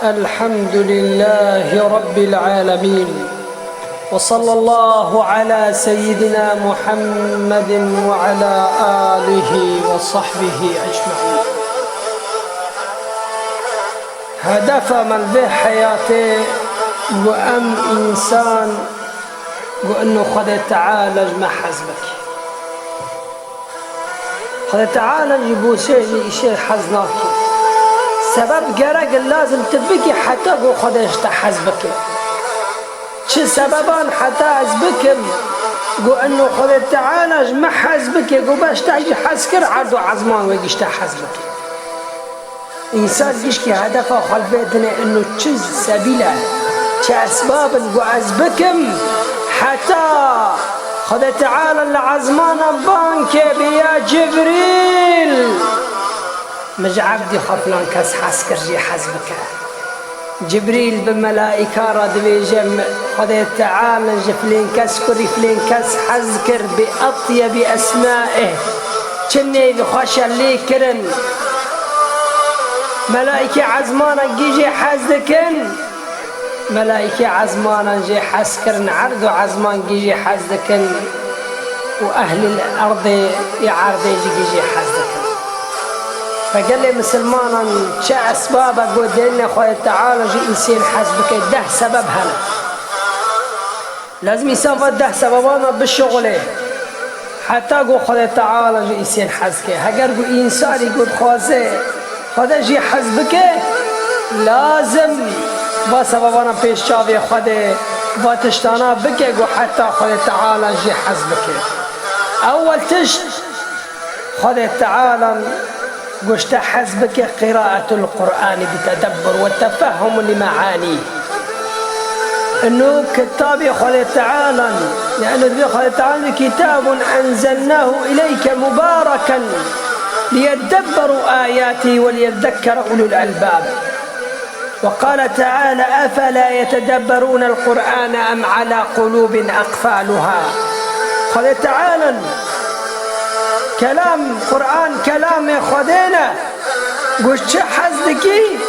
الحمد لله رب العالمين، وصلى الله على سيدنا محمد وعلى آله وصحبه أجمعين. هدف من به حياته وأم إنسان وأنه خد تعالى ما حزبك، خد تعالى يقول شيء حزناك سبب جرق لازم تبكي حتى قو خدش تحزبك. شو سببان حتى حزبك قو انه خد تعالى ما حزبك قو باش تحجي حزكر عدو عزمان ويقش تحزبك. انسان يشكي هدفه خلفيتنا انه تشز سبيله كاسباب قو عزبكم حتى خد تعالى العزمان بانك بيا جبريل مج عبدي خفلان كاس حسكر جي حزبك. جبريل بملائكة راد بيجم خذ تعالى جفلين كاس كري فلين كاس حزكر بأطيب أسمائه كني بخشى اللي كرن ملائكة عزمانا جي حزدكن ملائكة عزمانا جي حسكرن عرض عزمان جي حزدكن وأهل الأرض يعرض جي حزدكن. فقال لي مسلمانا شا أسباب أقول دينا خويا تعالى جي إنسان حسبك ده سبب هنا لازم يسان فده سببانا بالشغله حتى أقول خويا تعالى جي إنسان حسبك. هقر قول إنسان يقول خواه جي حسبك لازم بسببانا بيش شافي خواه باتشتانا بك قول حتى خويا تعالى جي حسبك. أول تشت خويا تعالى قشت حسبك قراءة القرآن بتدبر والتفهم لمعانيه. انه كتاب يقول تعالى لأنه يقول تعالى كتاب أنزلناه إليك مباركا ليدبروا آياته وليذكر أولو الألباب. وقال تعالى أفلا يتدبرون القرآن أم على قلوب أقفالها. قال تعالى كلام قرآن كلام خدينا قلت حزدكي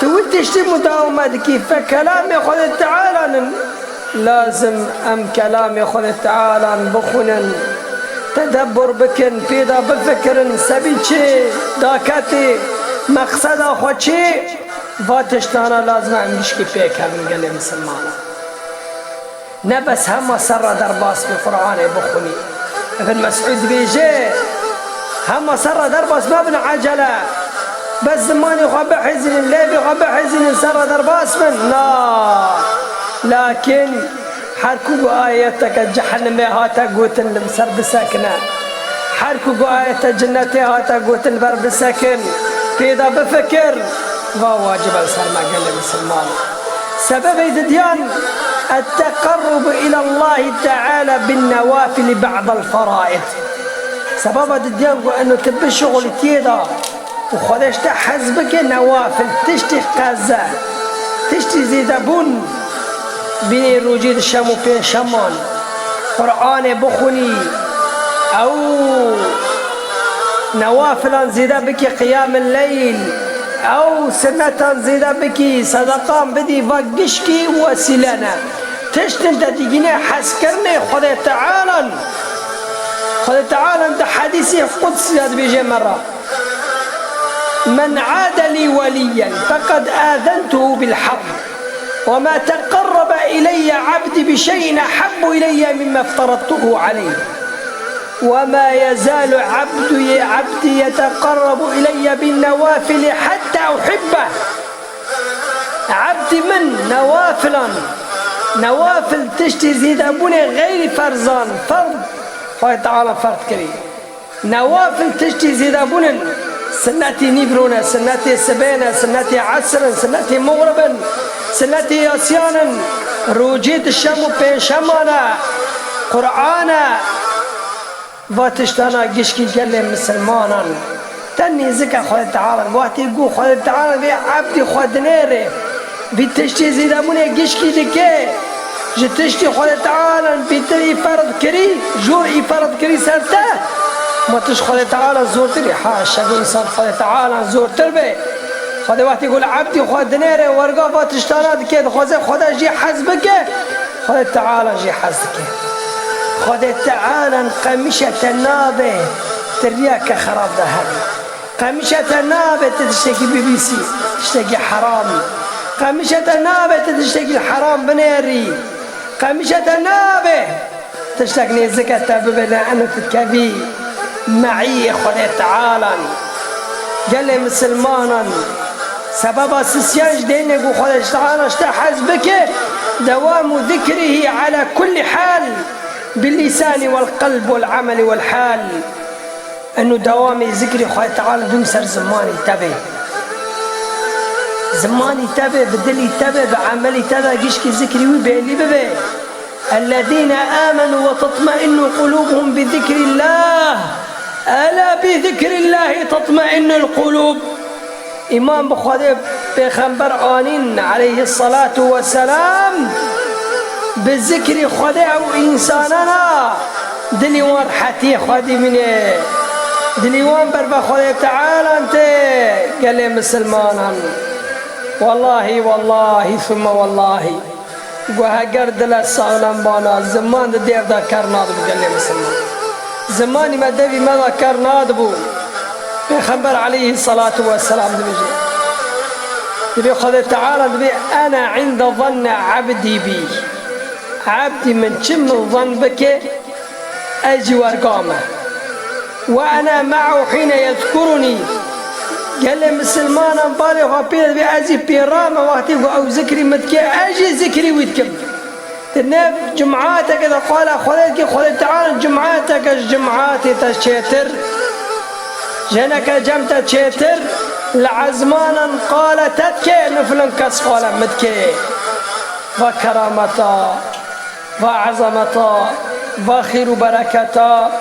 تودشتي مداومتك فكلام خد تعالى لازم أم كلام خد تعالى بخنا تدبر بكن فيدا بفكر سبيتشي داكاتي مقصد أخوتشي فاتشتانا لازم عمشكي بيك من قال مسلمانا نبس هم سر درباس بالقرآن بخني. ابن مسعود بيجي هم سر درباس ما ابن عجلة بس زمان يخبى حزن الليل يخبى حزن سر درباس من لا لكن حركوا آياتك جحنم هاتا قوت المسر بسكنة حركوا آيات جنتي هاتا قوت البر بسكن كذا بفكر واجب السر ما قال المسلمان. سبب يديان التقرب إلى الله تعالى بالنوافل بعض الفرائض. سبب الديان أنه تبي شغل تيدا وخذش تحزبك نوافل تشتي قازة تشتي زيدبون بين روجيد الشام وبين شمان قرآن بخني أو نوافل زيدا بك قيام الليل أو سنة زيدا بك صدقان بدي فقشكي وسلنا تشتن تديني حسكرني خذ تعالى انت حديثي قدسي هذا بيجي مرة من عاد لي وليا فقد آذنته بالحرب وما تقرب إلي عبدي بشيء أحب إلي مما افترضته عليه وما يزال عبدي يتقرب إلي بالنوافل حتى أحبه. عبدي من نوافل تشتي زيد أبوني غير فرزان فرض خوي تعالى فرض كريم نوافل تشتي زيد أبوني سنتي نيبرونا سنتي سبينا سنتي عسرا سنتي مغربا سنتي ياسيانا روجيت الشام بين شمانا قرآنا فاتشتانا قشكي قال مسلمانا تني زكا خوي تعالى وقت يقول خوي تعالى في عبدي خوي دنيري في تشتي زيد أبوني قشكي لكي جتشتي خوي تعالى في تري فرض كري جور فرض كري سرته ما تش خوي تعالى زور تري حاشا إنسان خوي تعالى زور تربي خدا وقتی يقول عبدي خود نيره ورقا فاتشتانات كده خدا جي حزبك خدا تعالى جي حزبك خدا تعالى قمشة النابه ترياك خراب ذهب قمشة النابه تشتكي BBC تشتكي حرام قمشة النابه تشتكي الحرام بنيري قمشة النابه تشتكي الزكاة ببنا أنا تتكفي معي خدا تعالى قال لي مسلمانا سبب سسيان جدين يقول خدا تعالى اشتحز بك دوام ذكره على كل حال باللسان والقلب والعمل والحال انه دوام ذكر خدا تعالى دون سر زماني تبي زماني تبي بدلي تبي بعملي تبي قشكي ذكري وبيلي ببي الذين آمنوا وتطمئن قلوبهم بذكر الله ألا بذكر الله تطمئن القلوب إمام بخاري بخنبر آنين عليه الصلاة والسلام بالذكر خدع إنساننا دليوان حتي خدي مني دليوان بربا خدي تعالى أنت قال لي مسلمانا والله ثم والله وهقرد للسعلم بانا زمان دير ذكر ناضب قال لي مسلمان زماني ما دبي ما ذكر ناضبو بخبر عليه الصلاة والسلام دبي خذ تعالى دبي أنا عند ظن عبدي بي عبدي من شم الظن بك أجي وارقامه وأنا معه حين يذكرني قال لي مسلمان بالغ بيد بأجي بيرامه وقتي أو ذكري متكي أجي ذكري ويتكم تنف جمعاتك إذا قال خذ تعالى جمعاتك الجمعات تشتر جنك جمت تشتر لعزمانا قال تتكي مثل كس قال متكي وكرامتا وعظمتا وخير بركتا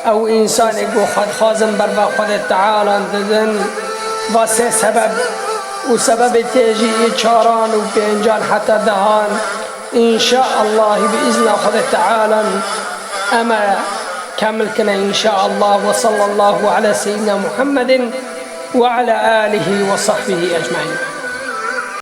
أو إنسان يقول خازم بربا خذ تعالى ذن واسه سبب وسبب تيجي إشاران وبينجان حتى دهان إن شاء الله بإذن خذ تعالى أما كمل كنا إن شاء الله وصلى الله على سيدنا محمد وعلى آله وصحبه أجمعين.